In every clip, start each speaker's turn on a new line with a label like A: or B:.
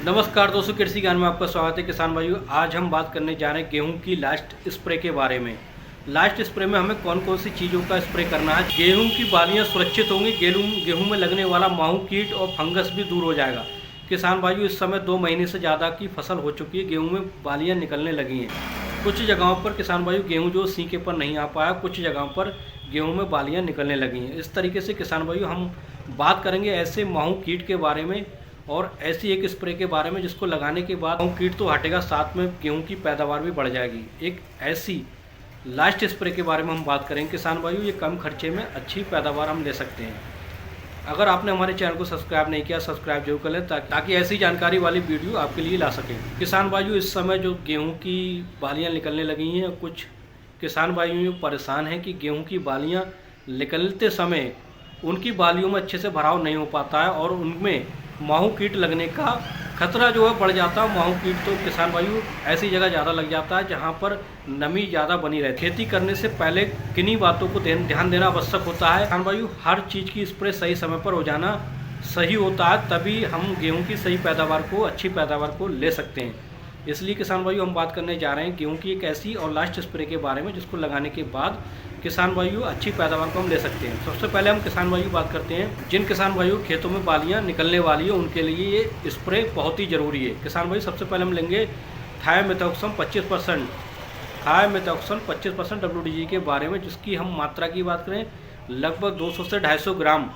A: नमस्कार दोस्तों, कृषि ज्ञान में आपका स्वागत है। किसान भाइयों, आज हम बात करने जा रहे हैं गेहूं की लास्ट स्प्रे के बारे में। लास्ट स्प्रे में हमें कौन कौन सी चीज़ों का स्प्रे करना है। गेहूं की बालियां सुरक्षित होंगी, गेहूं में लगने वाला माहू कीट और फंगस भी दूर हो जाएगा। किसान भाइयों, इस समय 2 महीने से ज़्यादा की फसल हो चुकी है, गेहूँ में बालियाँ निकलने लगी हैं। कुछ जगहों पर किसान भाइयों गेहूँ जो सीके पर नहीं आ पाया, कुछ जगहों पर गेहूँ में बालियाँ निकलने लगी हैं। इस तरीके से किसान भाइयों हम बात करेंगे ऐसे माहू कीट के बारे में और ऐसी एक स्प्रे के बारे में जिसको लगाने के बाद कीट तो हटेगा, साथ में गेहूं की पैदावार भी बढ़ जाएगी। एक ऐसी लास्ट स्प्रे के बारे में हम बात करेंगे किसान भाइयों, ये कम खर्चे में अच्छी पैदावार हम ले सकते हैं। अगर आपने हमारे चैनल को सब्सक्राइब नहीं किया, सब्सक्राइब जरूर कर लें ताकि ऐसी जानकारी वाली वीडियो आपके लिए ला सकें। किसान भाइयों, इस समय जो गेहूँ की बालियाँ निकलने लगी हैं, कुछ किसान भाइयों परेशान हैं कि गेहूँ की बालियाँ निकलते समय उनकी बालियों में अच्छे से भराव नहीं हो पाता है और उनमें माहू कीट लगने का खतरा जो है बढ़ जाता है। माहू कीट तो किसान भाइयों ऐसी जगह ज़्यादा लग जाता है जहाँ पर नमी ज़्यादा बनी रहती है। खेती करने से पहले किन्हीं बातों को ध्यान देना आवश्यक होता है। किसान भाइयों, हर चीज़ की स्प्रे सही समय पर हो जाना सही होता है, तभी हम गेहूँ की सही पैदावार को, अच्छी पैदावार को ले सकते हैं। इसलिए किसान भाइयों हम बात करने जा रहे हैं गेहूं की एक ऐसी और लास्ट स्प्रे के बारे में जिसको लगाने के बाद किसान भाइयों अच्छी पैदावार को हम ले सकते हैं। सबसे पहले हम किसान भाइयों बात करते हैं जिन किसान भाइयों खेतों में बालियां निकलने वाली है, उनके लिए ये स्प्रे बहुत ही ज़रूरी है। किसान भाई, सबसे पहले हम लेंगे थायोमेथोक्सम 25%, थायोमेथोक्सम 25% WDG के बारे में, जिसकी हम मात्रा की बात करें लगभग 200 से 250 ग्राम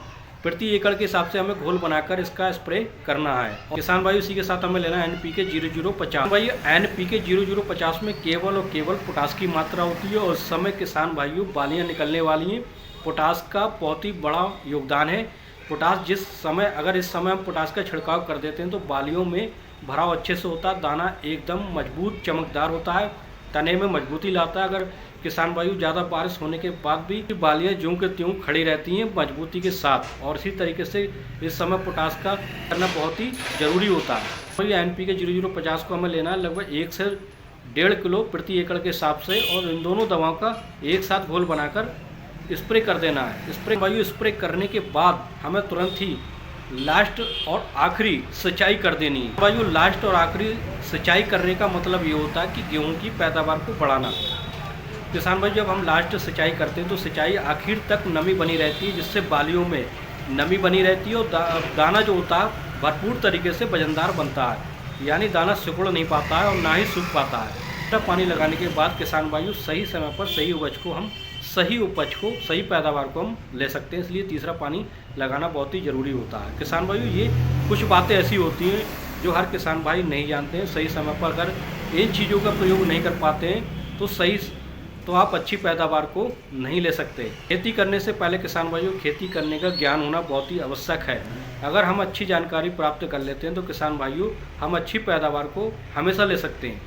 A: प्रति एकड़ के हिसाब से हमें घोल बनाकर इसका स्प्रे करना है। और किसान भाई, इसी के साथ हमें लेना है NPK 0050। भाई, NPK 0050 में केवल और केवल पोटास की मात्रा होती है और उस समय किसान भाइयों बालियां निकलने वाली हैं। पोटास का बहुत ही बड़ा योगदान है। पोटास अगर इस समय हम पोटास का छिड़काव कर देते हैं तो बालियों में भराव अच्छे से होता है, दाना एकदम मजबूत चमकदार होता है, तने में मजबूती लाता है। अगर किसान भाइयों ज़्यादा बारिश होने के बाद भी बालियाँ ज्यों के त्यों खड़ी रहती हैं मजबूती के साथ। और इसी तरीके से इस समय पोटास का करना बहुत ही ज़रूरी होता है। तो ये NPK 0050 को हमें लेना है लगभग 1 से 1.5 किलो प्रति एकड़ के हिसाब से, और इन दोनों दवाओं का एक साथ घोल बनाकर स्प्रे कर देना है। स्प्रे करने के बाद हमें तुरंत ही लास्ट और आखिरी सिंचाई कर देनी है। भाइयों, लास्ट और आखिरी सिंचाई करने का मतलब ये होता है कि गेहूं की पैदावार को बढ़ाना। किसान भाई, जब हम लास्ट सिंचाई करते हैं तो सिंचाई आखिर तक नमी बनी रहती है, जिससे बालियों में नमी बनी रहती है और दाना जो होता है भरपूर तरीके से वजनदार बनता है, यानी दाना सिकुड़ नहीं पाता है और ना ही सूख पाता है। पानी लगाने के बाद किसान भाइयों सही समय पर सही उपज को सही पैदावार को हम ले सकते हैं। इसलिए तीसरा पानी लगाना बहुत ही ज़रूरी होता है। किसान भाइयों, ये कुछ बातें ऐसी होती हैं जो हर किसान भाई नहीं जानते हैं। सही समय पर अगर इन चीज़ों का प्रयोग नहीं कर पाते हैं तो आप अच्छी पैदावार को नहीं ले सकते। खेती करने से पहले किसान भाइयों खेती करने का ज्ञान होना बहुत ही आवश्यक है। अगर हम अच्छी जानकारी प्राप्त कर लेते हैं तो किसान भाइयों हम अच्छी पैदावार को हमेशा ले सकते हैं।